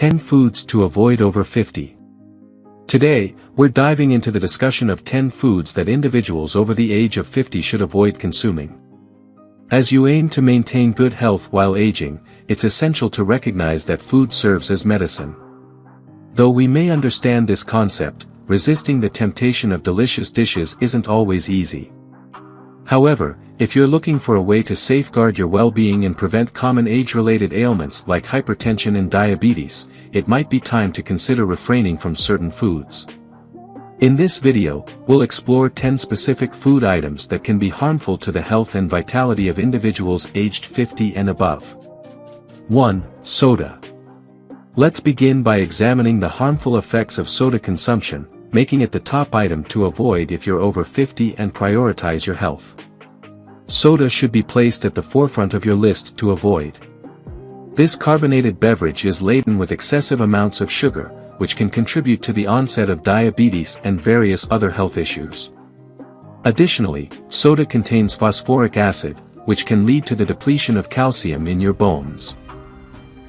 10 foods to avoid over 50. Today, we're diving into the discussion of 10 foods that individuals over the age of 50 should avoid consuming. As you aim to maintain good health while aging, it's essential to recognize that food serves as medicine. Though we may understand this concept, resisting the temptation of delicious dishes isn't always easy. However, if you're looking for a way to safeguard your well-being and prevent common age-related ailments like hypertension and diabetes, it might be time to consider refraining from certain foods. In this video, we'll explore 10 specific food items that can be harmful to the health and vitality of individuals aged 50 and above. 1. Soda. Let's begin by examining the harmful effects of soda consumption, making it the top item to avoid if you're over 50 and prioritize your health. Soda should be placed at the forefront of your list to avoid. This carbonated beverage is laden with excessive amounts of sugar, which can contribute to the onset of diabetes and various other health issues. Additionally, soda contains phosphoric acid, which can lead to the depletion of calcium in your bones.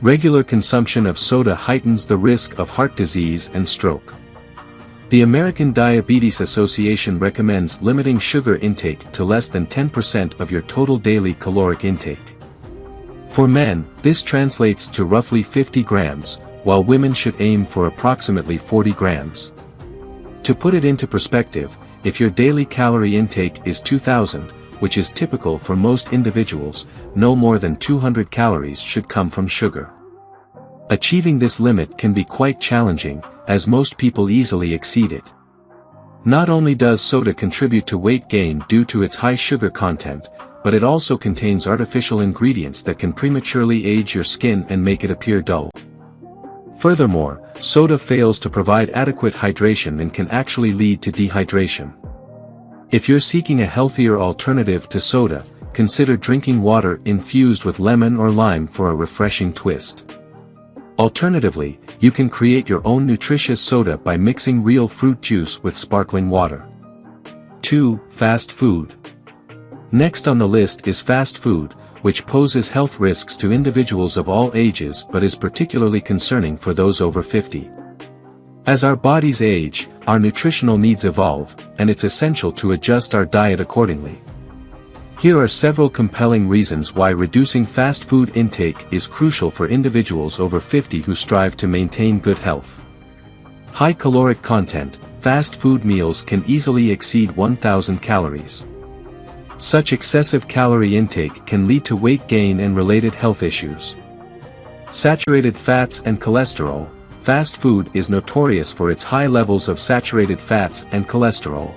Regular consumption of soda heightens the risk of heart disease and stroke. The American Diabetes Association recommends limiting sugar intake to less than 10% of your total daily caloric intake. For men, this translates to roughly 50 grams, while women should aim for approximately 40 grams. To put it into perspective, if your daily calorie intake is 2,000, which is typical for most individuals, no more than 200 calories should come from sugar. Achieving this limit can be quite challenging, as most people easily exceed it. Not only does soda contribute to weight gain due to its high sugar content, but it also contains artificial ingredients that can prematurely age your skin and make it appear dull. Furthermore, soda fails to provide adequate hydration and can actually lead to dehydration. If you're seeking a healthier alternative to soda, consider drinking water infused with lemon or lime for a refreshing twist. Alternatively, you can create your own nutritious soda by mixing real fruit juice with sparkling water. 2. Fast food. Next on the list is fast food, which poses health risks to individuals of all ages but is particularly concerning for those over 50. As our bodies age, our nutritional needs evolve, and it's essential to adjust our diet accordingly. Here are several compelling reasons why reducing fast food intake is crucial for individuals over 50 who strive to maintain good health. High caloric content, fast food meals can easily exceed 1,000 calories. Such excessive calorie intake can lead to weight gain and related health issues. Saturated fats and cholesterol. Fast food is notorious for its high levels of saturated fats and cholesterol.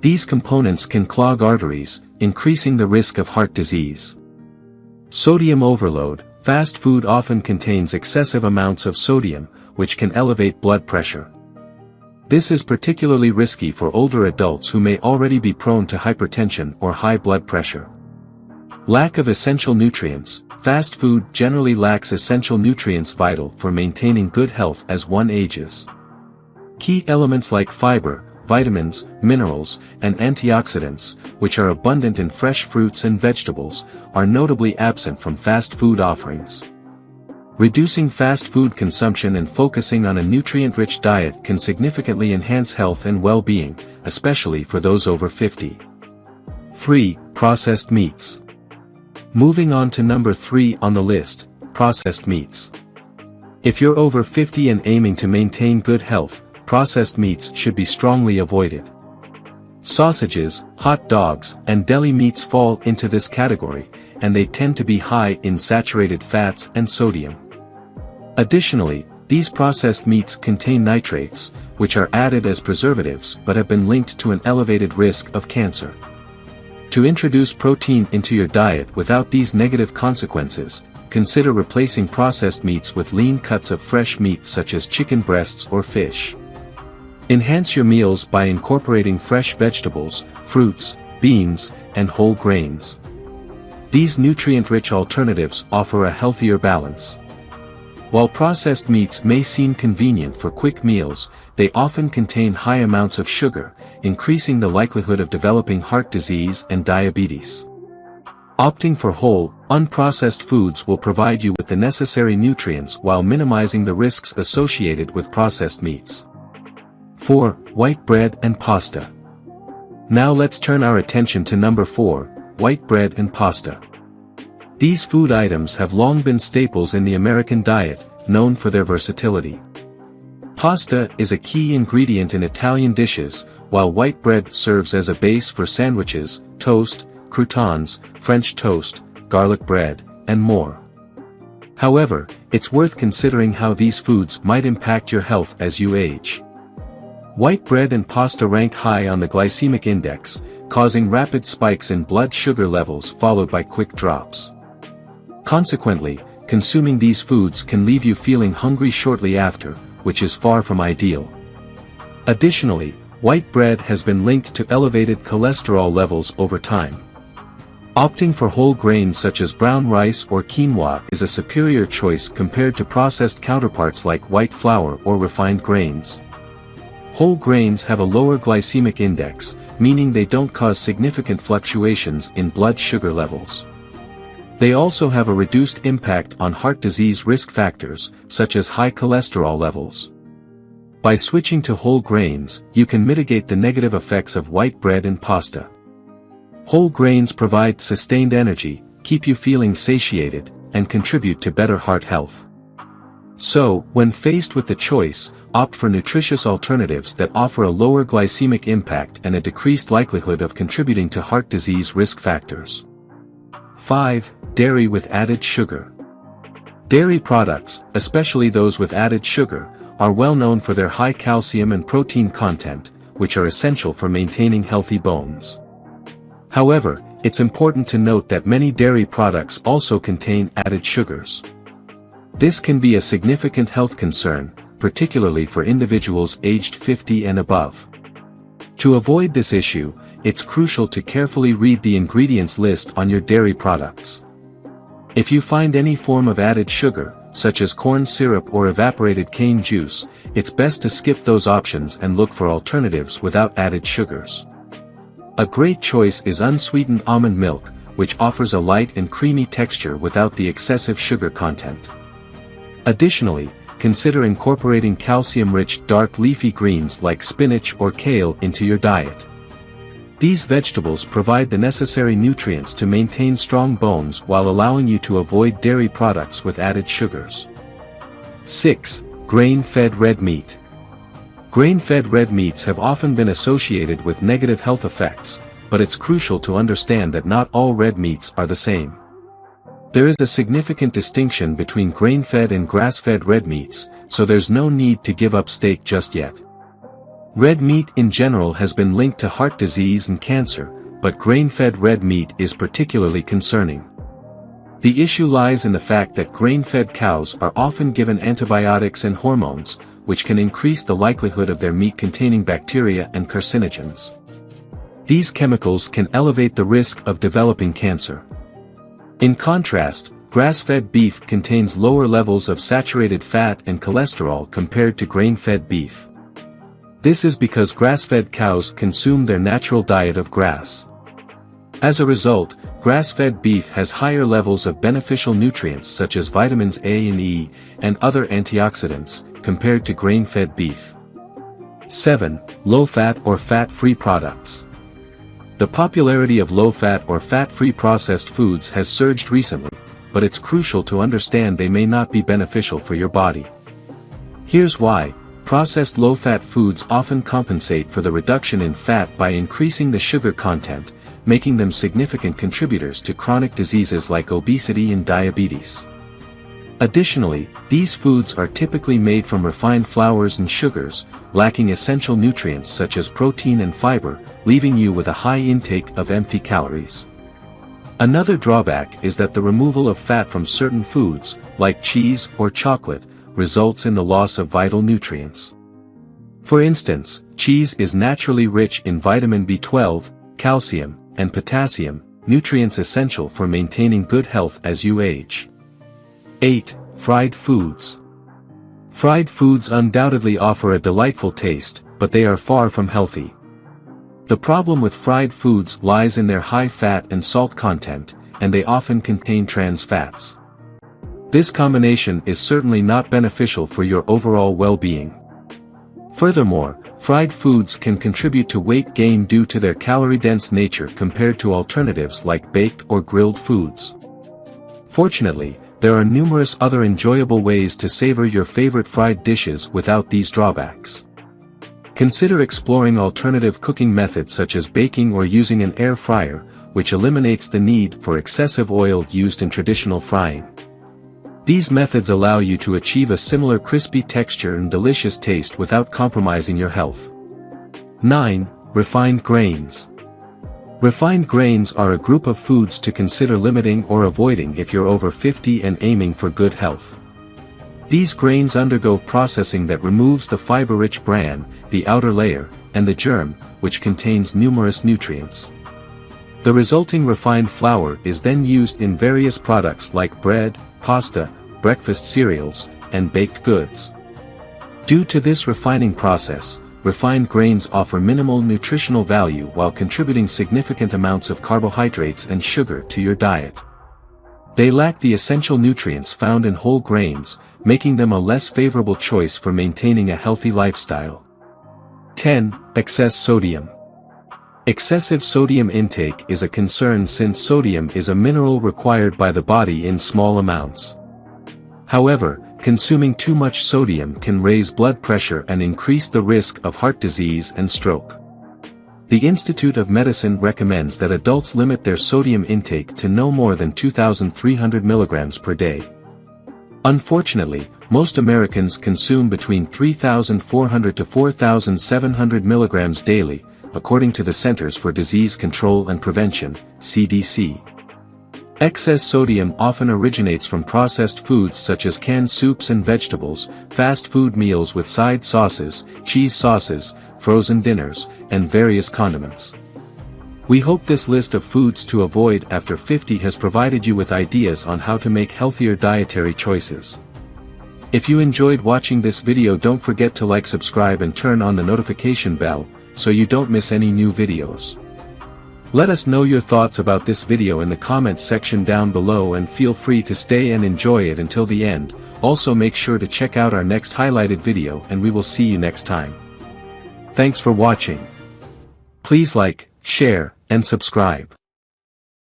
These components can clog arteries, increasing the risk of heart disease. Sodium overload. Fast food often contains excessive amounts of sodium, which can elevate blood pressure. This is particularly risky for older adults who may already be prone to hypertension or high blood pressure. Lack of essential nutrients. Fast food generally lacks essential nutrients vital for maintaining good health as one ages. Key elements like fiber, vitamins, minerals, and antioxidants, which are abundant in fresh fruits and vegetables, are notably absent from fast food offerings. Reducing fast food consumption and focusing on a nutrient-rich diet can significantly enhance health and well-being, especially for those over 50. 3. Processed meats. Moving on to number 3 on the list, processed meats. If you're over 50 and aiming to maintain good health, processed meats should be strongly avoided. Sausages, hot dogs, and deli meats fall into this category, and they tend to be high in saturated fats and sodium. Additionally, these processed meats contain nitrates, which are added as preservatives but have been linked to an elevated risk of cancer. To introduce protein into your diet without these negative consequences, consider replacing processed meats with lean cuts of fresh meat such as chicken breasts or fish. Enhance your meals by incorporating fresh vegetables, fruits, beans, and whole grains. These nutrient-rich alternatives offer a healthier balance. While processed meats may seem convenient for quick meals, they often contain high amounts of sugar, increasing the likelihood of developing heart disease and diabetes. Opting for whole, Unprocessed foods will provide you with the necessary nutrients while minimizing the risks associated with processed meats. 4. White bread and pasta. Now let's turn our attention to number 4, white bread and pasta. These food items have long been staples in the American diet, known for their versatility. Pasta is a key ingredient in Italian dishes, while white bread serves as a base for sandwiches, toast, croutons, French toast, garlic bread, and more. However, it's worth considering how these foods might impact your health as you age. White bread and pasta rank high on the glycemic index, causing rapid spikes in blood sugar levels followed by quick drops. Consequently, consuming these foods can leave you feeling hungry shortly after, which is far from ideal. Additionally, white bread has been linked to elevated cholesterol levels over time. Opting for whole grains such as brown rice or quinoa is a superior choice compared to processed counterparts like white flour or refined grains. Whole grains have a lower glycemic index, meaning they don't cause significant fluctuations in blood sugar levels. They also have a reduced impact on heart disease risk factors, such as high cholesterol levels. By switching to whole grains, you can mitigate the negative effects of white bread and pasta. Whole grains provide sustained energy, keep you feeling satiated, and contribute to better heart health. So, when faced with the choice, opt for nutritious alternatives that offer a lower glycemic impact and a decreased likelihood of contributing to heart disease risk factors. 5. Dairy with added sugar. Dairy products, especially those with added sugar, are well known for their high calcium and protein content, which are essential for maintaining healthy bones. However, it's important to note that many dairy products also contain added sugars. This can be a significant health concern, particularly for individuals aged 50 and above. To avoid this issue, it's crucial to carefully read the ingredients list on your dairy products. If you find any form of added sugar, such as corn syrup or evaporated cane juice, it's best to skip those options and look for alternatives without added sugars. A great choice is unsweetened almond milk, which offers a light and creamy texture without the excessive sugar content. Additionally, consider incorporating calcium-rich dark leafy greens like spinach or kale into your diet. These vegetables provide the necessary nutrients to maintain strong bones while allowing you to avoid dairy products with added sugars. 6. Grain-fed red meat. Grain-fed red meats have often been associated with negative health effects, but it's crucial to understand that not all red meats are the same. There is a significant distinction between grain-fed and grass-fed red meats, so there's no need to give up steak just yet. Red meat in general has been linked to heart disease and cancer, but grain-fed red meat is particularly concerning. The issue lies in the fact that grain-fed cows are often given antibiotics and hormones, which can increase the likelihood of their meat containing bacteria and carcinogens. These chemicals can elevate the risk of developing cancer. In contrast, grass-fed beef contains lower levels of saturated fat and cholesterol compared to grain-fed beef. This is because grass-fed cows consume their natural diet of grass. As a result, grass-fed beef has higher levels of beneficial nutrients such as vitamins A and E, and other antioxidants, compared to grain-fed beef. 7. Low-fat or fat-free products. The popularity of low-fat or fat-free processed foods has surged recently, but it's crucial to understand they may not be beneficial for your body. Here's why. Processed low-fat foods often compensate for the reduction in fat by increasing the sugar content, making them significant contributors to chronic diseases like obesity and diabetes. Additionally, these foods are typically made from refined flours and sugars, lacking essential nutrients such as protein and fiber, leaving you with a high intake of empty calories. Another drawback is that the removal of fat from certain foods, like cheese or chocolate, results in the loss of vital nutrients. For instance, cheese is naturally rich in vitamin B12, calcium, and potassium, nutrients essential for maintaining good health as you age. 8. Fried foods. Fried foods undoubtedly offer a delightful taste, but they are far from healthy. The problem with fried foods lies in their high fat and salt content, and they often contain trans fats. This combination is certainly not beneficial for your overall well-being. Furthermore, fried foods can contribute to weight gain due to their calorie-dense nature compared to alternatives like baked or grilled foods. Fortunately, there are numerous other enjoyable ways to savor your favorite fried dishes without these drawbacks. Consider exploring alternative cooking methods such as baking or using an air fryer, which eliminates the need for excessive oil used in traditional frying. These methods allow you to achieve a similar crispy texture and delicious taste without compromising your health. 9. Refined grains. Refined grains are a group of foods to consider limiting or avoiding if you're over 50 and aiming for good health. These grains undergo processing that removes the fiber-rich bran, the outer layer, and the germ, which contains numerous nutrients. The resulting refined flour is then used in various products like bread, pasta, breakfast cereals, and baked goods. Due to this refining process, refined grains offer minimal nutritional value while contributing significant amounts of carbohydrates and sugar to your diet. They lack the essential nutrients found in whole grains, making them a less favorable choice for maintaining a healthy lifestyle. 10. Excess sodium. Excessive sodium intake is a concern since sodium is a mineral required by the body in small amounts. However, consuming too much sodium can raise blood pressure and increase the risk of heart disease and stroke. The Institute of Medicine recommends that adults limit their sodium intake to no more than 2,300 milligrams per day. Unfortunately, most Americans consume between 3,400 to 4,700 milligrams daily, according to the Centers for Disease Control and Prevention, CDC. Excess sodium often originates from processed foods such as canned soups and vegetables, fast food meals with side sauces, cheese sauces, frozen dinners, and various condiments. We hope this list of foods to avoid after 50 has provided you with ideas on how to make healthier dietary choices. If you enjoyed watching this video, don't forget to like, subscribe, and turn on the notification bell, so you don't miss any new videos. Let us know your thoughts about this video in the comments section down below, and feel free to stay and enjoy it until the end. Also make sure to check out our next highlighted video, and we will see you next time. Thanks for watching. Please like, share, and subscribe.